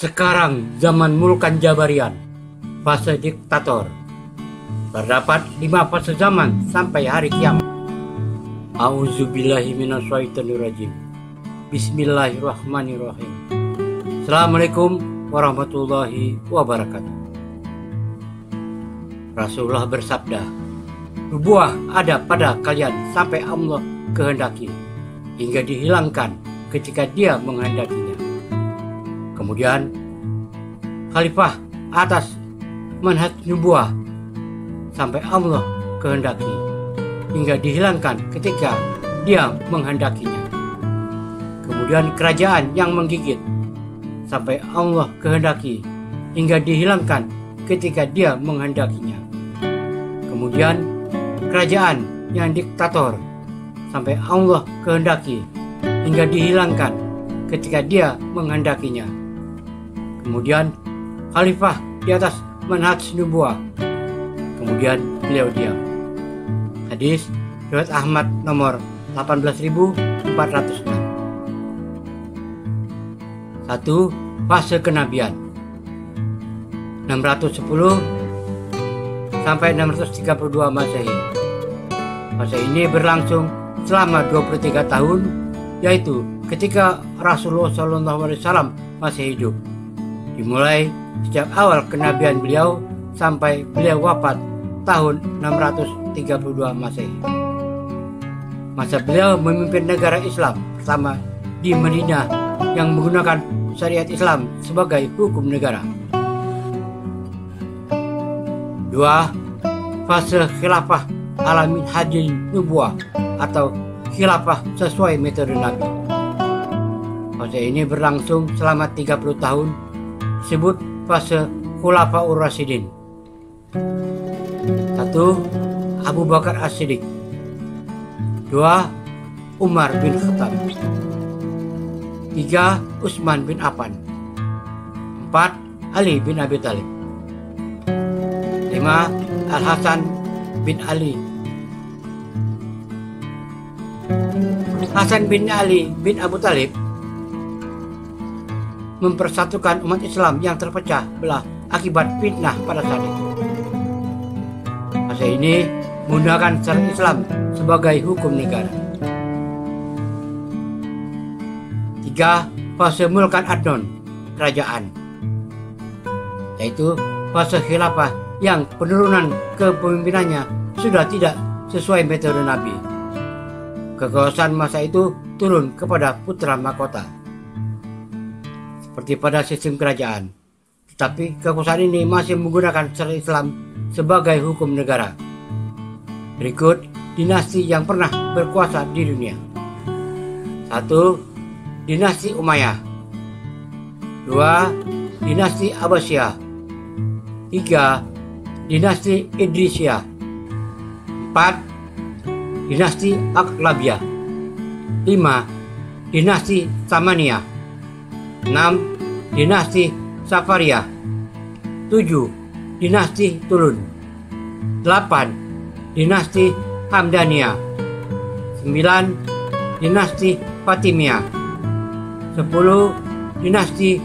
Sekarang zaman Mulkan Jabarian, fase diktator. Terdapat 5 fase zaman sampai hari kiamat. A'udzubillahi minasyaitonirrajim. Bismillahirrahmanirrahim. Assalamualaikum warahmatullahi wabarakatuh. Rasulullah bersabda, nubuah ada pada kalian sampai Allah kehendaki, hingga dihilangkan ketika Dia menghendakinya. Kemudian khalifah atas manhaj nubuah sampai Allah kehendaki, hingga dihilangkan ketika Dia menghendakinya. Kemudian kerajaan yang menggigit sampai Allah kehendaki, hingga dihilangkan ketika Dia menghendakinya. Kemudian kerajaan yang diktator sampai Allah kehendaki, hingga dihilangkan ketika Dia menghendakinya. Kemudian khalifah di atas manhaj nubuah, kemudian beliau diam. Hadis riwayat Ahmad nomor 18.406. 1. Fase kenabian 610 sampai 632 Masehi. Fase ini berlangsung selama 23 tahun, yaitu ketika Rasulullah SAW masih hidup, dimulai sejak awal kenabian beliau sampai beliau wafat tahun 632 Masehi. Masa beliau memimpin negara Islam pertama di Madinah yang menggunakan syariat Islam sebagai hukum negara. 2. Fase khilafah ala minhajin nubuah atau khilafah sesuai metode Nabi. Fase ini berlangsung selama 30 tahun, disebut fase Khulafaur Rasyidin. 1. Abu Bakar As-Siddiq. 2. Umar bin Khattab. 3. Utsman bin Affan. 4. Ali bin Abi Thalib. 5. Al-Hasan bin Ali. Hasan bin Ali bin Abu Thalib mempersatukan umat Islam yang terpecah belah akibat fitnah pada saat itu. Fase ini menggunakan syariat Islam sebagai hukum negara. 3. Fase Mulkan Adnan, kerajaan, yaitu fase khilafah yang penurunan kepemimpinannya sudah tidak sesuai metode Nabi. Kekuasaan masa itu turun kepada putra mahkota seperti pada sistem kerajaan, tetapi kekuasaan ini masih menggunakan syariat Islam sebagai hukum negara. Berikut dinasti yang pernah berkuasa di dunia. 1. Dinasti Umayyah. 2. Dinasti Abbasiyah. 3. Dinasti Idrisiyah. 4. Dinasti Aklabiyah. 5. Dinasti Samaniyah. 6. Dinasti Safariyah. 7. Dinasti Tulun. 8. Dinasti Hamdaniyah. 9. Dinasti Fatimiyah. 10. Dinasti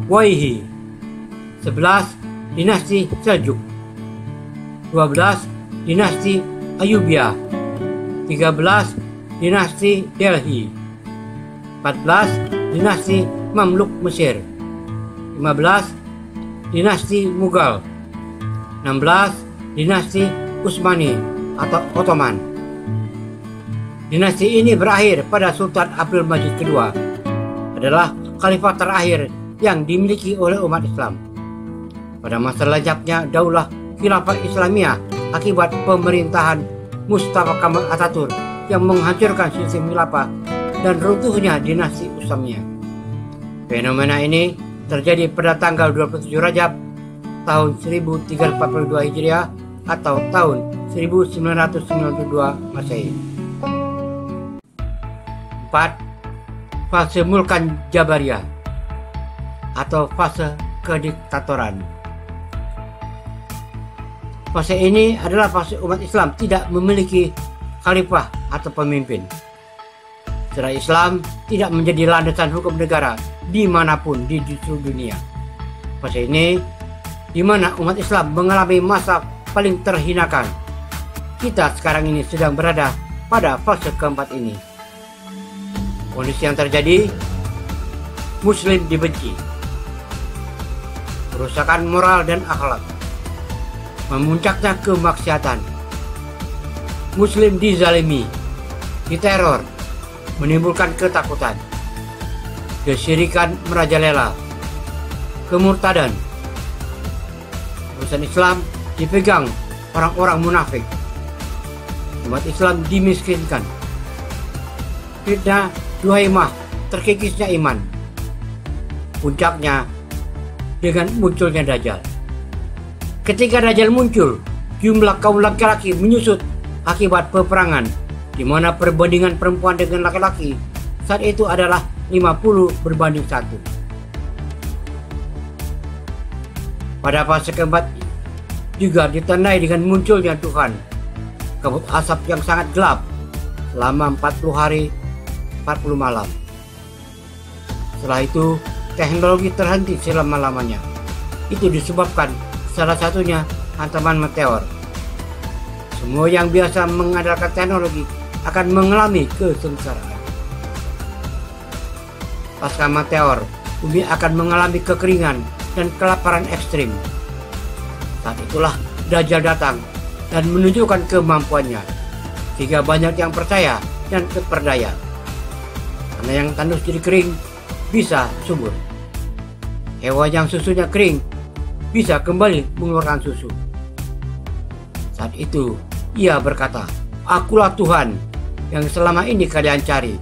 Waihi. 11. Dinasti Seljuk. 12. Dinasti Ayyubiyah. 13. Dinasti Delhi. 14. Dinasti Mamluk Mesir. 15. Dinasti Mughal. 16. Dinasti Utsmani atau Ottoman. Dinasti ini berakhir pada Sultan Abdul Majid II, adalah khalifah terakhir yang dimiliki oleh umat Islam. Pada masa lenyapnya Daulah Khilafah Islamiyah akibat pemerintahan Mustafa Kemal Atatürk yang menghancurkan sistem khilafah dan runtuhnya dinasti Utsmaniyah. Fenomena ini terjadi pada tanggal 27 Rajab tahun 1342 Hijriah atau tahun 1992 Masehi. 4. Fase Mulkan Jabariyah atau fase kediktatoran. Fase ini adalah fase umat Islam tidak memiliki khalifah atau pemimpin. Syariat Islam tidak menjadi landasan hukum negara dimanapun di seluruh dunia. Fase ini di mana umat Islam mengalami masa paling terhinakan. Kita sekarang ini sedang berada pada fase keempat ini. Kondisi yang terjadi, Muslim dibenci, kerusakan moral dan akhlak, memuncaknya kemaksiatan, Muslim dizalimi, diteror, menimbulkan ketakutan, kesyirikan merajalela, kemurtadan, urusan Islam dipegang orang-orang munafik, umat Islam dimiskinkan, fitnah duhaimah, terkikisnya iman, puncaknya dengan munculnya Dajjal. Ketika Dajjal muncul, jumlah kaum laki-laki menyusut akibat peperangan, di mana perbandingan perempuan dengan laki-laki saat itu adalah 50 berbanding 1. Pada fase keempat juga ditandai dengan munculnya Tuhan, kabut asap yang sangat gelap selama 40 hari 40 malam. Setelah itu teknologi terhenti selama-lamanya. Itu disebabkan salah satunya hantaman meteor. Semua yang biasa mengandalkan teknologi akan mengalami kesengsaraan. Pasca meteor, bumi akan mengalami kekeringan dan kelaparan ekstrim. Saat itulah Dajjal datang dan menunjukkan kemampuannya, sehingga banyak yang percaya dan terperdaya. Karena yang tandus jadi kering bisa subur. Hewan yang susunya kering bisa kembali mengeluarkan susu. Saat itu ia berkata, "Akulah Tuhan yang selama ini kalian cari."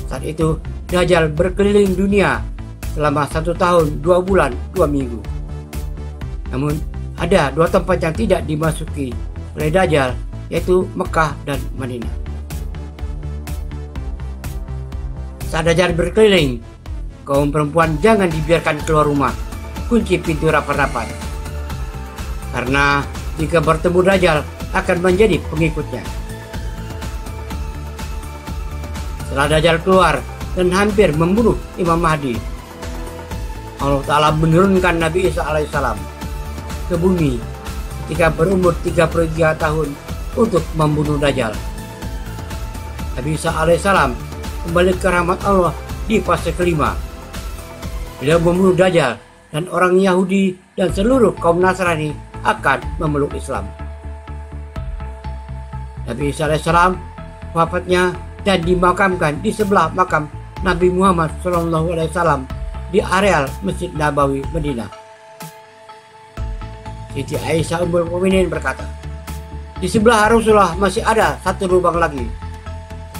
Saat itu Dajjal berkeliling dunia selama 1 tahun 2 bulan 2 minggu. Namun ada 2 tempat yang tidak dimasuki oleh Dajjal, yaitu Mekah dan Madinah. Saat Dajjal berkeliling, kaum perempuan jangan dibiarkan keluar rumah, kunci pintu rapat-rapat. Karena jika bertemu Dajjal akan menjadi pengikutnya. Setelah Dajjal keluar dan hampir membunuh Imam Mahdi, Allah Ta'ala menurunkan Nabi Isa alaihissalam ke bumi ketika berumur 33 tahun untuk membunuh Dajjal. Nabi Isa alaihissalam kembali ke rahmat Allah di fase kelima. Beliau membunuh Dajjal dan orang Yahudi dan seluruh kaum Nasrani akan memeluk Islam. Nabi Isa alaihissalam wafatnya dan dimakamkan di sebelah makam Nabi Muhammad SAW di areal Masjid Nabawi, Madinah. Siti Aisyah Ummul Mukminin berkata, "Di sebelah Rasulullah masih ada 1 lubang lagi,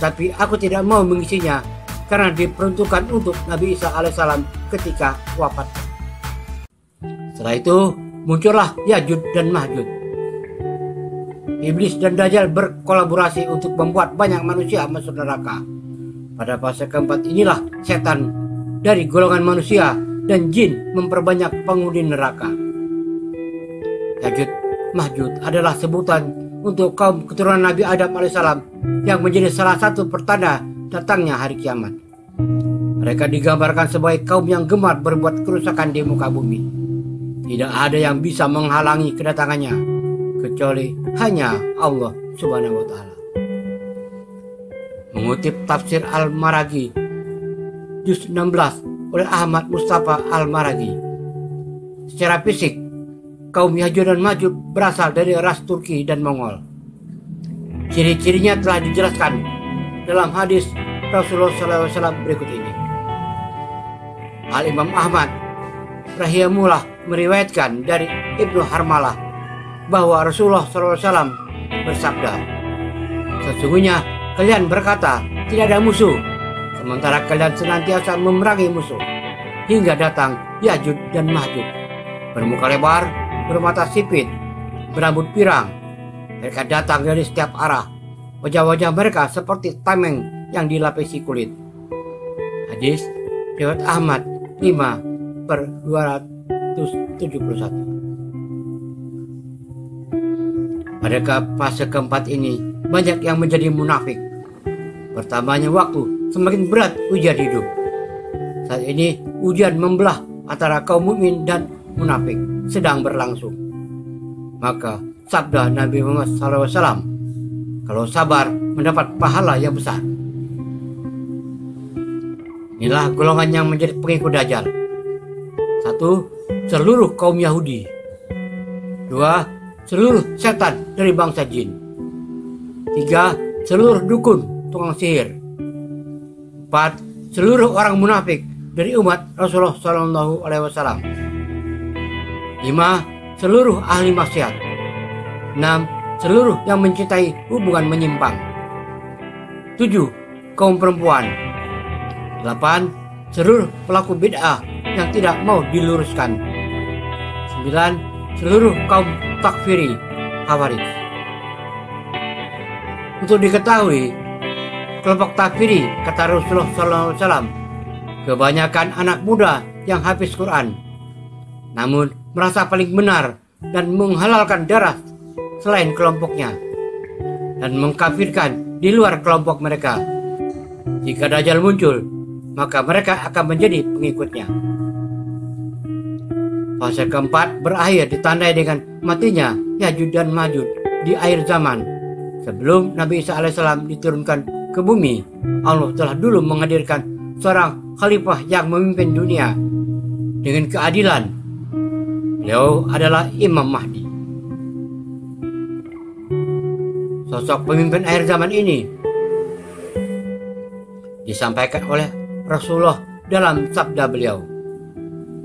tapi aku tidak mau mengisinya karena diperuntukkan untuk Nabi Isa alaihissalam ketika wafat." Setelah itu muncullah Ya'juj dan Ma'juj. Iblis dan Dajjal berkolaborasi untuk membuat banyak manusia masuk neraka. Pada fase keempat inilah setan dari golongan manusia dan jin memperbanyak penghuni neraka. Ya'juj Ma'juj adalah sebutan untuk kaum keturunan Nabi Adam alaihissalam yang menjadi salah satu pertanda datangnya hari kiamat. Mereka digambarkan sebagai kaum yang gemar berbuat kerusakan di muka bumi. Tidak ada yang bisa menghalangi kedatangannya kecuali hanya Allah Subhanahu wa Ta'ala. Mengutip tafsir Al-Maraghi juz 16 oleh Ahmad Mustafa Al-Maraghi, secara fisik kaum Ya'juj dan Ma'juj berasal dari ras Turki dan Mongol. Ciri-cirinya telah dijelaskan dalam hadis Rasulullah SAW berikut ini. Al-Imam Ahmad rahimahullah meriwayatkan dari Ibnu Harmalah bahwa Rasulullah SAW bersabda, "Sesungguhnya kalian berkata tidak ada musuh, sementara kalian senantiasa memerangi musuh, hingga datang Ya'juj dan Ma'juj, bermuka lebar, bermata sipit, berambut pirang. Mereka datang dari setiap arah. Wajah-wajah mereka seperti tameng yang dilapisi kulit." Hadis riwayat Ahmad 5/271. Pada fase keempat ini banyak yang menjadi munafik. Pertamanya waktu semakin berat ujian hidup. Saat ini ujian membelah antara kaum mukmin dan munafik sedang berlangsung. Maka sabda Nabi Muhammad SAW, kalau sabar mendapat pahala yang besar. Inilah golongan yang menjadi pengikut Dajjal. 1. Seluruh kaum Yahudi. 2. Seluruh setan dari bangsa jin. 3. Seluruh dukun, tukang sihir. 4. Seluruh orang munafik dari umat Rasulullah SAW. 5. Seluruh ahli maksiat. 6. Seluruh yang mencintai hubungan menyimpang. 7. Kaum perempuan. 8. Seluruh pelaku bid'ah yang tidak mau diluruskan. 9. Seluruh kaum takfiri Khawarij. Untuk diketahui, kelompok takfiri, kata Rasulullah SAW, kebanyakan anak muda yang hafiz Quran, namun merasa paling benar dan menghalalkan darah selain kelompoknya, dan mengkafirkan di luar kelompok mereka. Jika Dajjal muncul, maka mereka akan menjadi pengikutnya. Fase keempat berakhir ditandai dengan matinya Ya'juj dan Ma'juj di akhir zaman. Sebelum Nabi Isa alaihissalam diturunkan ke bumi, Allah telah dulu menghadirkan seorang khalifah yang memimpin dunia dengan keadilan. Beliau adalah Imam Mahdi. Sosok pemimpin akhir zaman ini disampaikan oleh Rasulullah dalam sabda beliau,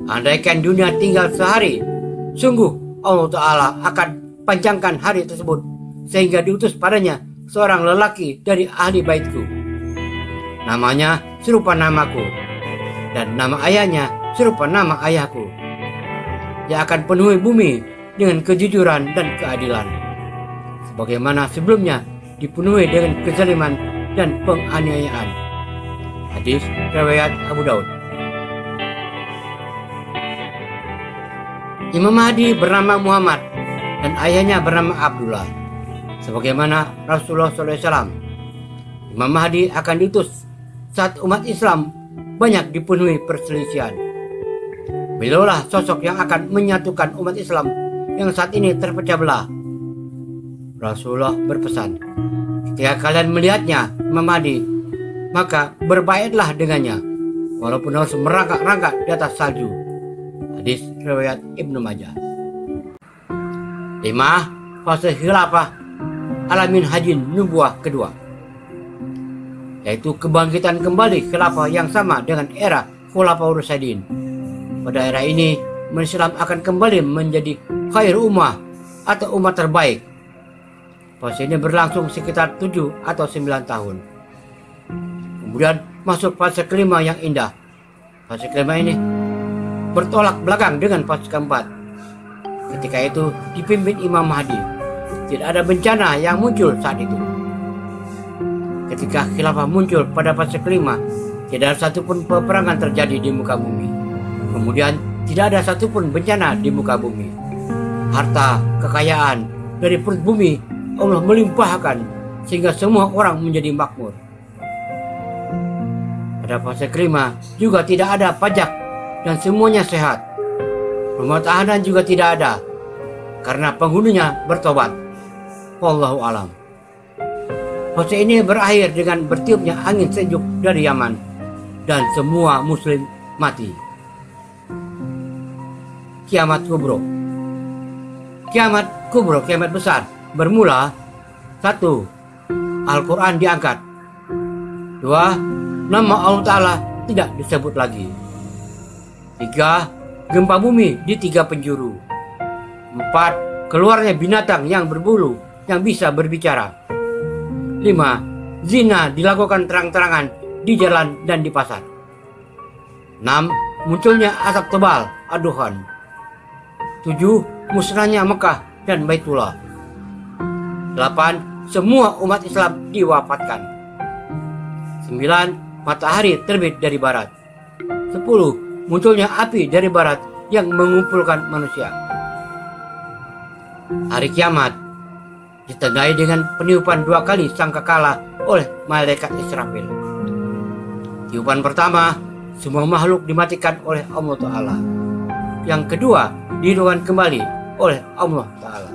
andaikan dunia tinggal sehari, sungguh Allah Ta'ala akan panjangkan hari tersebut sehingga diutus padanya seorang lelaki dari ahli baitku. Namanya serupa namaku, dan nama ayahnya serupa nama ayahku. Dia akan penuhi bumi dengan kejujuran dan keadilan, sebagaimana sebelumnya dipenuhi dengan kezaliman dan penganiayaan. Hadis riwayat Abu Daud. Imam Mahdi bernama Muhammad dan ayahnya bernama Abdullah, sebagaimana Rasulullah SAW. Imam Mahdi akan diutus saat umat Islam banyak dipenuhi perselisihan. Beliaulah sosok yang akan menyatukan umat Islam yang saat ini terpecah belah. Rasulullah berpesan, ketika kalian melihatnya, Imam Mahdi, maka berbaiklah dengannya, walaupun harus merangkak-rangkak di atas salju. Hadis riwayat Ibnu Majah. 5. Fase khilafah alamin hajin nubuah kedua, yaitu kebangkitan kembali khilafah yang sama dengan era Khulafaur Rasyidin. Pada era ini, umat Islam akan kembali menjadi khair ummah atau umat terbaik. Fase ini berlangsung sekitar 7 atau 9 tahun. Kemudian masuk fase kelima yang indah. Fase kelima ini bertolak belakang dengan fase keempat. Ketika itu dipimpin Imam Mahdi. Tidak ada bencana yang muncul saat itu. Ketika khilafah muncul pada fase kelima, tidak ada satupun peperangan terjadi di muka bumi. Kemudian tidak ada satupun bencana di muka bumi. Harta, kekayaan dari perut bumi Allah melimpahkan sehingga semua orang menjadi makmur. Pada fase kelima juga tidak ada pajak dan semuanya sehat. Rumah tahanan juga tidak ada karena penghuninya bertobat. Wallahu alam. Fase ini berakhir dengan bertiupnya angin sejuk dari Yaman dan semua muslim mati. Kiamat kubro. Kiamat kubro, kiamat besar, bermula 1. Al-Quran diangkat. 2. Nama Allah Ta'ala tidak disebut lagi. 3. Gempa bumi di 3 penjuru. 4. Keluarnya binatang yang berbulu yang bisa berbicara. 5. Zina dilakukan terang-terangan di jalan dan di pasar. 6. Munculnya asap tebal, aduhan. 7. Musnahnya Mekah dan Baitullah. 8. Semua umat Islam diwafatkan. 9. Matahari terbit dari barat. 10. Munculnya api dari barat yang mengumpulkan manusia. Hari kiamat ditandai dengan peniupan 2 kali sangkakala oleh malaikat Israfil. Tiupan pertama semua makhluk dimatikan oleh Allah Ta'ala. Yang kedua, dihidupkan kembali oleh Allah Ta'ala.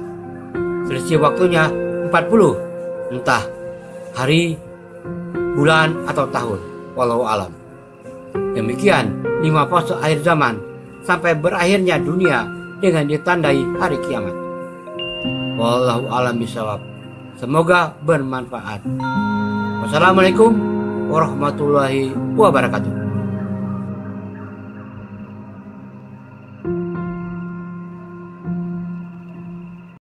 Selisih waktunya 40, entah hari, bulan, atau tahun. Wallahu alam. Demikian 5 fase akhir zaman sampai berakhirnya dunia dengan ditandai hari kiamat. Wallahu alam bisawab. Semoga bermanfaat. Wassalamualaikum warahmatullahi wabarakatuh.